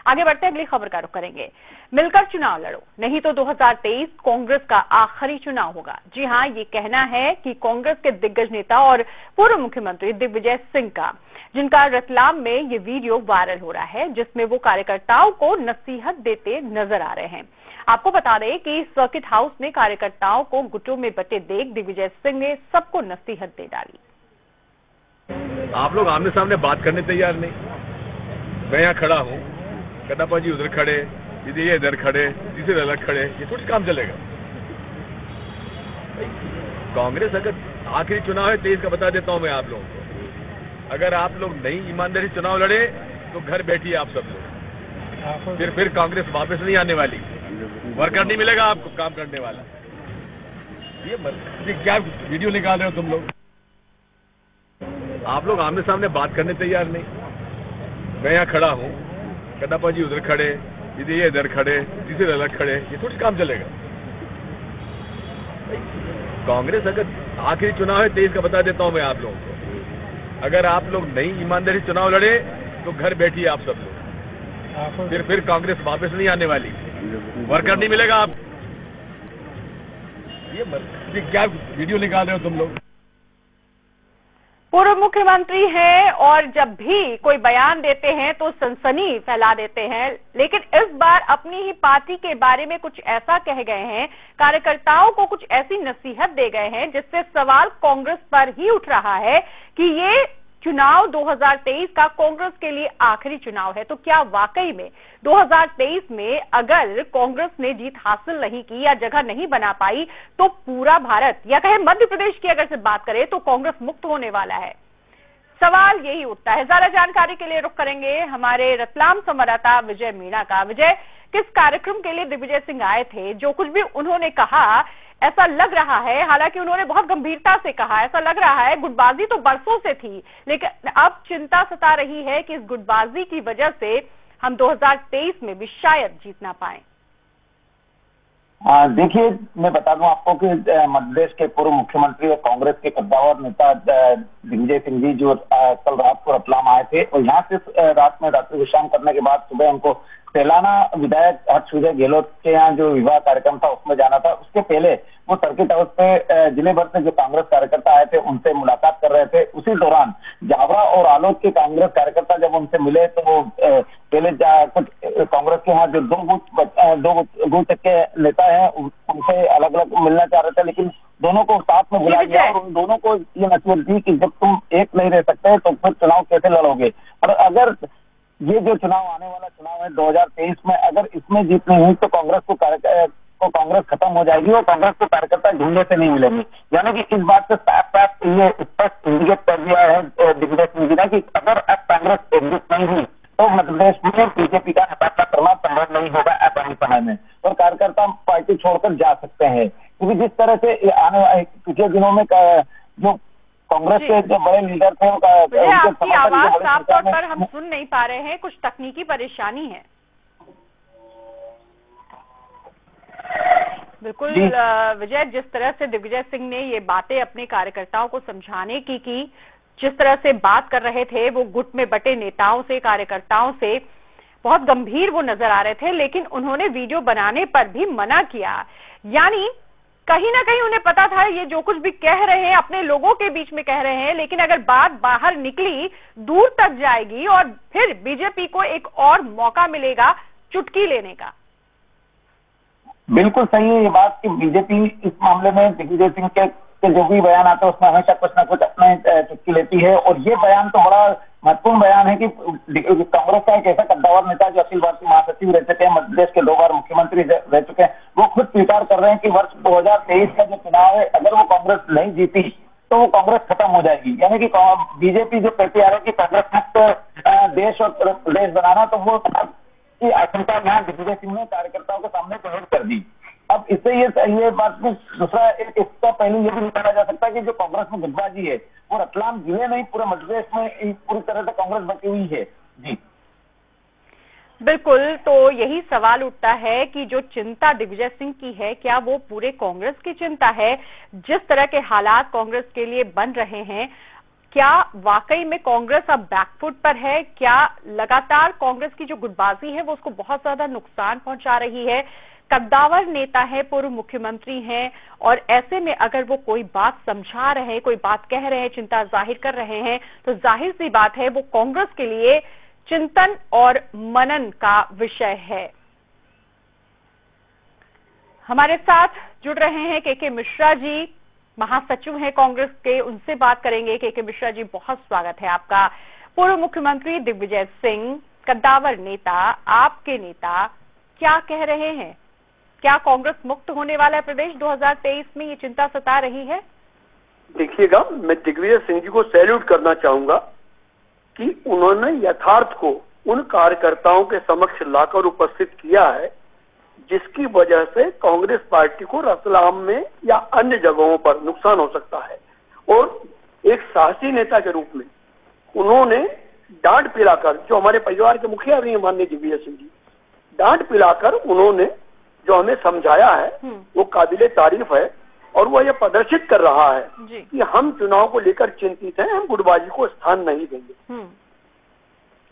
आगे बढ़ते अगली खबर का रुख करेंगे। मिलकर चुनाव लड़ो, नहीं तो 2023 कांग्रेस का आखिरी चुनाव होगा। जी हां, ये कहना है कि कांग्रेस के दिग्गज नेता और पूर्व मुख्यमंत्री दिग्विजय सिंह का, जिनका रतलाम में ये वीडियो वायरल हो रहा है, जिसमें वो कार्यकर्ताओं को नसीहत देते नजर आ रहे हैं। आपको बता दें कि सर्किट हाउस में कार्यकर्ताओं को गुटों में बटे देख दिग्विजय सिंह ने सबको नसीहत दे डाली। आप लोग आमने सामने बात करने तैयार नहीं। मैं यहाँ खड़ा हूँ, कन्नाप्पा जी उधर खड़े, दीदी ये इधर खड़े, तीसरे अलग खड़े, ये थोड़ी काम चलेगा। कांग्रेस अगर आखिरी चुनाव है 23 का बता देता हूँ मैं आप लोगों को, अगर आप लोग नहीं ईमानदारी चुनाव लड़े तो घर बैठिए आप सब लोग, फिर कांग्रेस वापस नहीं आने वाली, वर्कर नहीं मिलेगा आपको काम करने वाला। ये क्या वीडियो निकाल रहे हो तुम लोग? आप लोग आमने सामने बात करने तैयार नहीं। मैं यहाँ खड़ा हूँ, कन्नाप्पा जी उधर खड़े, दीदी ये इधर खड़े, तीसरे अलग खड़े, ये थोड़ी काम चलेगा। कांग्रेस अगर आखिरी चुनाव है 23 का बता देता हूँ मैं आप लोगों को, अगर आप लोग नहीं ईमानदारी चुनाव लड़े तो घर बैठिए आप सब लोग, फिर कांग्रेस वापस नहीं आने वाली, वर्कर नहीं मिलेगा आप। ये क्या वीडियो निकाल रहे हो तुम लोग? पूर्व मुख्यमंत्री हैं और जब भी कोई बयान देते हैं तो सनसनी फैला देते हैं, लेकिन इस बार अपनी ही पार्टी के बारे में कुछ ऐसा कह गए हैं, कार्यकर्ताओं को कुछ ऐसी नसीहत दे गए हैं, जिससे सवाल कांग्रेस पर ही उठ रहा है कि ये चुनाव 2023 का कांग्रेस के लिए आखिरी चुनाव है। तो क्या वाकई में 2023 में अगर कांग्रेस ने जीत हासिल नहीं की या जगह नहीं बना पाई तो पूरा भारत या कहे मध्य प्रदेश की अगर से बात करें तो कांग्रेस मुक्त होने वाला है? सवाल यही उठता है। ज्यादा जानकारी के लिए रुख करेंगे हमारे रतलाम संवाददाता विजय मीणा का। विजय, किस कार्यक्रम के लिए दिग्विजय सिंह आए थे? जो कुछ भी उन्होंने कहा ऐसा लग रहा है, हालांकि उन्होंने बहुत गंभीरता से कहा, ऐसा लग रहा है गुटबाजी तो बरसों से थी, लेकिन अब चिंता सता रही है कि इस गुटबाजी की वजह से हम 2023 में भी शायद जीत ना पाए। देखिए, मैं बता दूं आपको कि मध्य प्रदेश के पूर्व मुख्यमंत्री और कांग्रेस के कद्दावर नेता दिग्विजय सिंह जी जो कल रात को रतलाम आए थे और यहाँ से रात में रात्रि विश्राम करने के बाद सुबह उनको तेलाना विधायक हर्ष विजय गहलोत के यहाँ जो विवाह कार्यक्रम था उसमें जाना था। उसके पहले वो सर्किट हाउस पे जिले भर से जो कांग्रेस कार्यकर्ता आए थे उनसे मुलाकात कर रहे थे। उसी दौरान जावरा और आलोक के कांग्रेस कार्यकर्ता जब उनसे मिले तो वो पहले कुछ कांग्रेस के यहाँ जो दो गुट के नेता हैं उनसे अलग अलग मिलना चाह रहे थे, लेकिन दोनों को साथ में बुलाया गया और उन दोनों को ये नसीहत दी कि जब तुम एक नहीं रह सकते तो फिर चुनाव कैसे लड़ोगे। और अगर ये जो चुनाव आने वाला चुनाव है 2023 में, अगर इसमें जीत नहीं हुई तो कांग्रेस खत्म हो जाएगी और कांग्रेस को कार्यकर्ता ढूंढने से नहीं मिलेंगे। यानी कि इस बात से साफ ये स्पष्ट इंडिकेट कर दिया है दिग्विजय सिंह जी ने कि अगर अब कांग्रेस एकजुट नहीं हुई तो मध्य प्रदेश में बीजेपी का मुकाबला करना संभव नहीं होगा आगामी समय में, और कार्यकर्ता पार्टी छोड़कर जा सकते हैं। क्योंकि जिस तरह से आने वाले पिछले दिनों में जो कांग्रेस के जो बड़े लीडर थे आपकी आवाज साफ तौर पर हम सुन नहीं पा रहे हैं, कुछ तकनीकी परेशानी है। बिल्कुल विजय, जिस तरह से दिग्विजय सिंह ने ये बातें अपने कार्यकर्ताओं को समझाने की जिस तरह से बात कर रहे थे, वो गुट में बटे नेताओं से, कार्यकर्ताओं से बहुत गंभीर वो नजर आ रहे थे, लेकिन उन्होंने वीडियो बनाने पर भी मना किया। यानी कहीं ना कहीं उन्हें पता था ये जो कुछ भी कह रहे हैं अपने लोगों के बीच में कह रहे हैं, लेकिन अगर बात बाहर निकली दूर तक जाएगी और फिर बीजेपी को एक और मौका मिलेगा चुटकी लेने का। बिल्कुल सही है ये बात कि बीजेपी इस मामले में दिग्विजय सिंह के जो भी बयान आते हैं उसमें हमेशा कुछ ना कुछ अपने चुटकी लेती है, और ये बयान तो बड़ा महत्वपूर्ण बयान है कि कांग्रेस का एक ऐसा कद्दावर नेता जो अखिल भारतीय महासचिव रह चुके हैं, मध्य प्रदेश के 2 बार मुख्यमंत्री रह चुके हैं, वो खुद स्वीकार कर रहे हैं कि वर्ष 2023 का जो चुनाव है अगर वो कांग्रेस नहीं जीती तो वो कांग्रेस खत्म हो जाएगी। यानी कि बीजेपी जो कहती आ रही है कि कांग्रेस मुक्त देश और प्रदेश बनाना, तो वो की आशंका यहाँ दिग्विजय सिंह ने कार्यकर्ताओं के सामने जाहिर कर दी। अब इससे ये बात में दूसरा इसका पहलू ये भी निकाला जा सकता है कि जो कांग्रेस में गुटबाजी है वो रतलाम जिले नहीं पूरे मध्य प्रदेश में पूरी तरह से कांग्रेस बची हुई है। जी बिल्कुल, तो यही सवाल उठता है कि जो चिंता दिग्विजय सिंह की है क्या वो पूरे कांग्रेस की चिंता है? जिस तरह के हालात कांग्रेस के लिए बन रहे हैं, क्या वाकई में कांग्रेस अब बैकफुट पर है? क्या लगातार कांग्रेस की जो गुटबाजी है वो उसको बहुत ज्यादा नुकसान पहुंचा रही है? कद्दावर नेता है, पूर्व मुख्यमंत्री हैं, और ऐसे में अगर वो कोई बात समझा रहे हैं, कोई बात कह रहे हैं, चिंता जाहिर कर रहे हैं, तो जाहिर सी बात है वो कांग्रेस के लिए चिंतन और मनन का विषय है। हमारे साथ जुड़ रहे हैं के मिश्रा जी, महासचिव हैं कांग्रेस के, उनसे बात करेंगे। के मिश्रा जी, बहुत स्वागत है आपका। पूर्व मुख्यमंत्री दिग्विजय सिंह, कद्दावर नेता, आपके नेता क्या कह रहे हैं? क्या कांग्रेस मुक्त होने वाला है प्रदेश 2023 में? ये चिंता सता रही है। देखिएगा, मैं दिग्विजय सिंह जी को सैल्यूट करना चाहूंगा कि उन्होंने यथार्थ को उन कार्यकर्ताओं के समक्ष लाकर उपस्थित किया है जिसकी वजह से कांग्रेस पार्टी को रतलाम में या अन्य जगहों पर नुकसान हो सकता है। और एक साहसी नेता के रूप में उन्होंने डांट पिलाकर, जो हमारे परिवार के मुखिया भी हैं माननीय दिग्विजय सिंह जी, डांट पिलाकर उन्होंने जो हमें समझाया है वो काबिले तारीफ है। और वो ये प्रदर्शित कर रहा है कि हम चुनाव को लेकर चिंतित हैं, हम गुटबाजी को स्थान नहीं देंगे।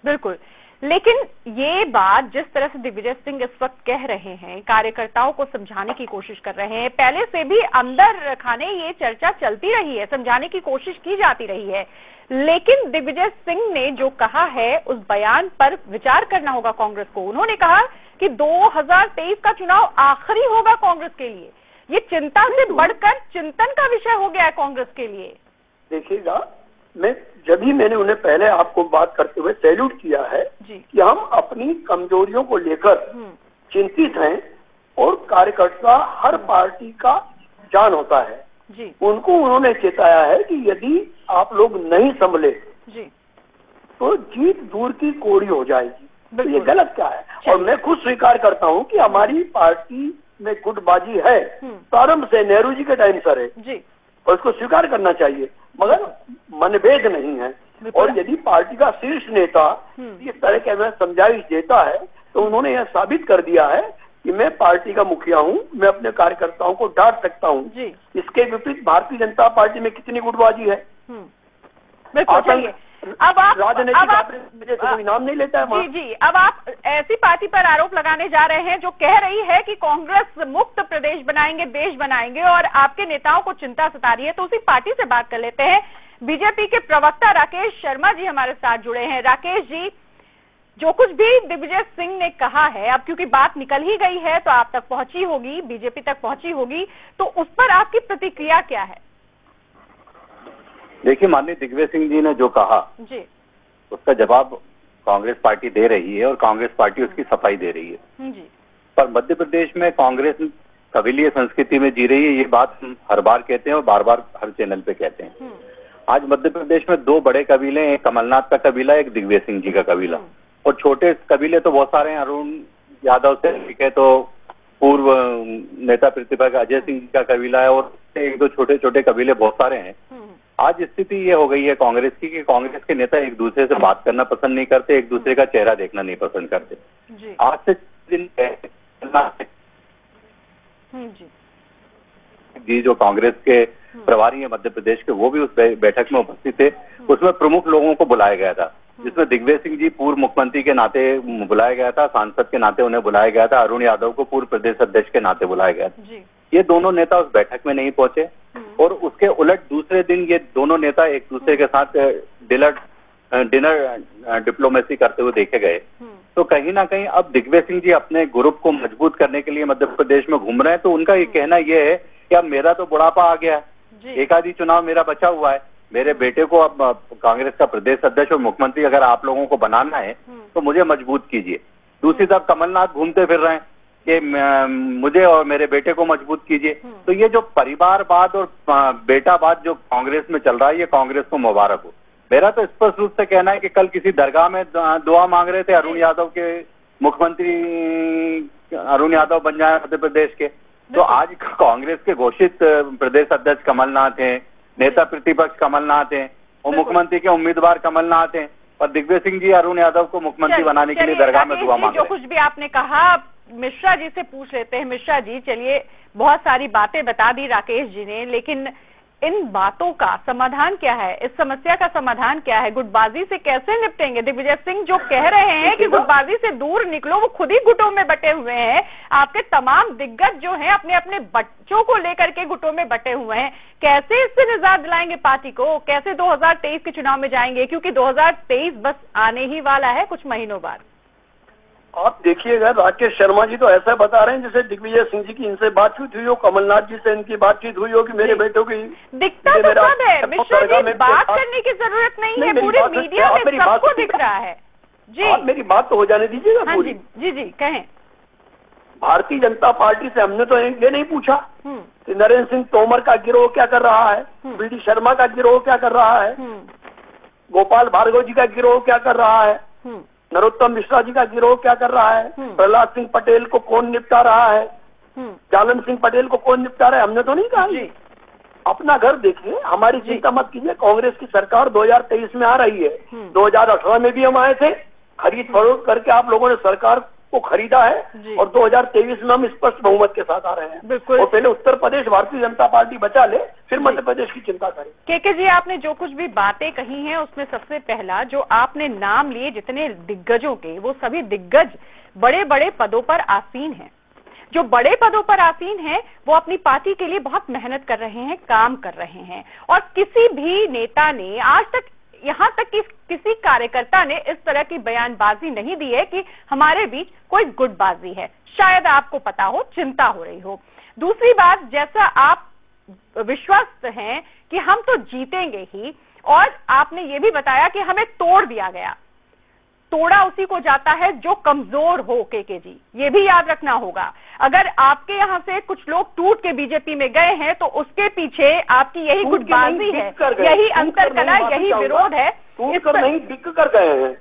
बिल्कुल, लेकिन ये बात जिस तरह से दिग्विजय सिंह इस वक्त कह रहे हैं, कार्यकर्ताओं को समझाने की कोशिश कर रहे हैं, पहले से भी अंदर खाने ये चर्चा चलती रही है, समझाने की कोशिश की जाती रही है, लेकिन दिग्विजय सिंह ने जो कहा है उस बयान पर विचार करना होगा कांग्रेस को। उन्होंने कहा कि 2023 का चुनाव आखिरी होगा कांग्रेस के लिए। ये चिंता से बढ़कर चिंतन का विषय हो गया है कांग्रेस के लिए। देखिएगा, मैंने उन्हें पहले आपको बात करते हुए सैल्यूट किया है कि हम अपनी कमजोरियों को लेकर चिंतित हैं, और कार्यकर्ता हर पार्टी का जान होता है जी। उनको उन्होंने चेताया है कि यदि आप लोग नहीं संभले तो जीत दूर की कोड़ी हो जाएगी। तो ये गलत क्या है? और मैं खुद स्वीकार करता हूँ कि हमारी पार्टी में गुटबाजी है, प्रारंभ से नेहरू जी के टाइम से है, और इसको स्वीकार करना चाहिए, मगर मनभेद नहीं है। और यदि पार्टी का शीर्ष नेता इस तरह के हमें समझाइश देता है तो उन्होंने यह साबित कर दिया है कि मैं पार्टी का मुखिया हूँ, मैं अपने कार्यकर्ताओं को डांट सकता हूँ। इसके विपरीत भारतीय जनता पार्टी में कितनी गुटबाजी है। अब आप राजनीतिक कोई नाम नहीं लेता है। जी, अब आप ऐसी पार्टी पर आरोप लगाने जा रहे हैं जो कह रही है कि कांग्रेस मुक्त प्रदेश बनाएंगे, देश बनाएंगे, और आपके नेताओं को चिंता सता रही है। तो उसी पार्टी से बात कर लेते हैं। बीजेपी के प्रवक्ता राकेश शर्मा जी हमारे साथ जुड़े हैं। राकेश जी, जो कुछ भी दिग्विजय सिंह ने कहा है, अब क्योंकि बात निकल ही गई है तो आप तक पहुंची होगी, बीजेपी तक पहुंची होगी, तो उस पर आपकी प्रतिक्रिया क्या है? देखिए, माननीय दिग्विजय सिंह जी ने जो कहा जी, उसका जवाब कांग्रेस पार्टी दे रही है, और कांग्रेस पार्टी उसकी सफाई दे रही है जी। पर मध्य प्रदेश में कांग्रेस कबीलिया संस्कृति में जी रही है, ये बात हम हर बार कहते हैं और बार बार हर चैनल पे कहते हैं। आज मध्य प्रदेश में दो बड़े कबीले, एक कमलनाथ का कबीला, एक दिग्विजय सिंह जी का कबीला, और छोटे कबीले तो बहुत सारे हैं। अरुण यादव से लेके तो पूर्व नेता प्रतिपक्ष अजय सिंह जी का कबीला है, और एक दो छोटे छोटे कबीले बहुत सारे हैं। आज स्थिति ये हो गई है कांग्रेस की कि कांग्रेस के नेता एक दूसरे से बात करना पसंद नहीं करते, एक दूसरे का चेहरा देखना नहीं पसंद करते। आज से दिन जी जो कांग्रेस के प्रभारी है मध्य प्रदेश के, वो भी उस बैठक में उपस्थित थे। उसमें प्रमुख लोगों को बुलाया गया था, जिसमें दिग्विजय सिंह जी पूर्व मुख्यमंत्री के नाते बुलाया गया था, सांसद के नाते उन्हें बुलाया गया था, अरुण यादव को पूर्व प्रदेश अध्यक्ष के नाते बुलाया गया था। ये दोनों नेता उस बैठक में नहीं पहुंचे, और उसके उलट दूसरे दिन ये दोनों नेता एक दूसरे के साथ डिनर डिप्लोमेसी करते हुए देखे गए। तो कहीं ना कहीं अब दिग्विजय सिंह जी अपने ग्रुप को मजबूत करने के लिए मध्य प्रदेश में घूम रहे हैं। तो उनका ये कहना ये है कि अब मेरा तो बुढ़ापा आ गया है, एक आधी चुनाव मेरा बचा हुआ है, मेरे बेटे को अब कांग्रेस का प्रदेश अध्यक्ष और मुख्यमंत्री अगर आप लोगों को बनाना है तो मुझे मजबूत कीजिए। दूसरी तरफ कमलनाथ घूमते फिर रहे हैं कि मुझे और मेरे बेटे को मजबूत कीजिए। तो ये जो परिवारवाद और बेटावाद जो कांग्रेस में चल रहा है, ये कांग्रेस को मुबारक हो। मेरा तो स्पष्ट रूप से कहना है कि कल किसी दरगाह में दुआ मांग रहे थे अरुण यादव के, मुख्यमंत्री अरुण यादव बन जाए मध्य प्रदेश के। तो आज कांग्रेस के घोषित प्रदेश अध्यक्ष कमलनाथ हैं, नेता प्रतिपक्ष कमलनाथ हैं, और मुख्यमंत्री के उम्मीदवार कमलनाथ हैं, और दिग्विजय सिंह जी अरुण यादव को मुख्यमंत्री बनाने के लिए दरगाह में दुआ मांग रहे हैं। जो कुछ भी आपने कहा, मिश्रा जी से पूछ लेते हैं। मिश्रा जी, चलिए बहुत सारी बातें बता दी राकेश जी ने, लेकिन इन बातों का समाधान क्या है, इस समस्या का समाधान क्या है, गुटबाजी से कैसे निपटेंगे? दिग्विजय सिंह जो कह रहे हैं कि गुटबाजी से दूर निकलो, वो खुद ही गुटों में बटे हुए हैं। आपके तमाम दिग्गज जो हैं अपने अपने बच्चों को लेकर के गुटों में बटे हुए हैं। कैसे इससे निजात दिलाएंगे पार्टी को? कैसे 2023 के चुनाव में जाएंगे? क्योंकि 2023 बस आने ही वाला है कुछ महीनों बाद। आप देखिएगा, राकेश शर्मा जी तो ऐसा बता रहे हैं जैसे दिग्विजय सिंह जी की इनसे बातचीत हुई हो, कमलनाथ जी से इनकी बातचीत हुई हो कि मेरे बेटों की दिखता तो सब है। मिश्रा जी, बात करने की जरूरत नहीं है, पूरे मीडिया में सबको दिख रहा है जी। आप मेरी बात तो हो जाने दीजिएगा पूरी। जी जी कहें। भारतीय जनता पार्टी से हमने तो ये नहीं पूछा कि नरेंद्र सिंह तोमर का गिरोह क्या कर रहा है, बीडी शर्मा का गिरोह क्या कर रहा है, गोपाल भार्गव जी का गिरोह क्या कर रहा है, नरोत्तम मिश्रा जी का गिरोह क्या कर रहा है, प्रहलाद सिंह पटेल को कौन निपटा रहा है, जालन सिंह पटेल को कौन निपटा रहा है, हमने तो नहीं कहा। अपना घर देखिए, हमारी चिंता मत कीजिए। कांग्रेस की सरकार 2023 में आ रही है। 2018 में भी हम आए थे, खरीद फरोख्त करके आप लोगों ने सरकार को खरीदा है और 2023 में हम स्पष्ट बहुमत के साथ आ रहे हैं। और पहले उत्तर प्रदेश भारतीय जनता पार्टी बचा ले, फिर मध्य प्रदेश की चिंता करें। केके जी, आपने जो कुछ भी बातें कही हैं उसमें सबसे पहला जो आपने नाम लिए जितने दिग्गजों के, वो सभी दिग्गज बड़े बड़े पदों पर आसीन हैं। जो बड़े पदों पर आसीन हैं वो अपनी पार्टी के लिए बहुत मेहनत कर रहे हैं, काम कर रहे हैं। और किसी भी नेता ने आज तक, यहाँ तक कि किसी कार्यकर्ता ने इस तरह की बयानबाजी नहीं दी है कि हमारे बीच कोई गुटबाजी है। शायद आपको पता हो, चिंता हो रही हो। दूसरी बात, जैसा आप विश्वस्त हैं कि हम तो जीतेंगे ही, और आपने ये भी बताया कि हमें तोड़ दिया गया। तोड़ा उसी को जाता है जो कमजोर हो। केके जी, ये भी याद रखना होगा। अगर आपके यहाँ से कुछ लोग टूट के बीजेपी में गए हैं तो उसके पीछे आपकी यही गुटबाजी है, यही अंतरकला, यही विरोध है। टूट कर नहीं, बिक कर गए हैं।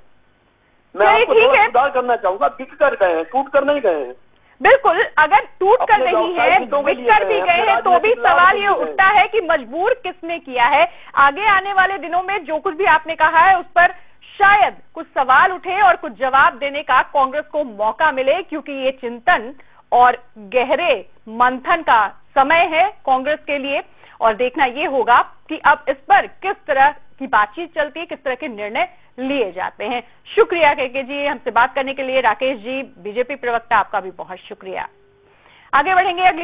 मैं आपको थोड़ा सुधार करना चाहूंगा, बिक कर गए हैं, टूट कर नहीं गए हैं। बिल्कुल, अगर टूट कर नहीं है, बिक कर भी गए हैं, तो भी सवाल ये उठता है कि मजबूर किसने किया है। आगे आने वाले दिनों में जो कुछ भी आपने कहा है उस पर शायद कुछ सवाल उठे और कुछ जवाब देने का कांग्रेस को मौका मिले, क्योंकि ये चिंतन और गहरे मंथन का समय है कांग्रेस के लिए। और देखना ये होगा कि अब इस पर किस तरह की बातचीत चलती है, किस तरह के निर्णय लिए जाते हैं। शुक्रिया केके जी हमसे बात करने के लिए। राकेश जी, बीजेपी प्रवक्ता, आपका भी बहुत शुक्रिया। आगे बढ़ेंगे अगली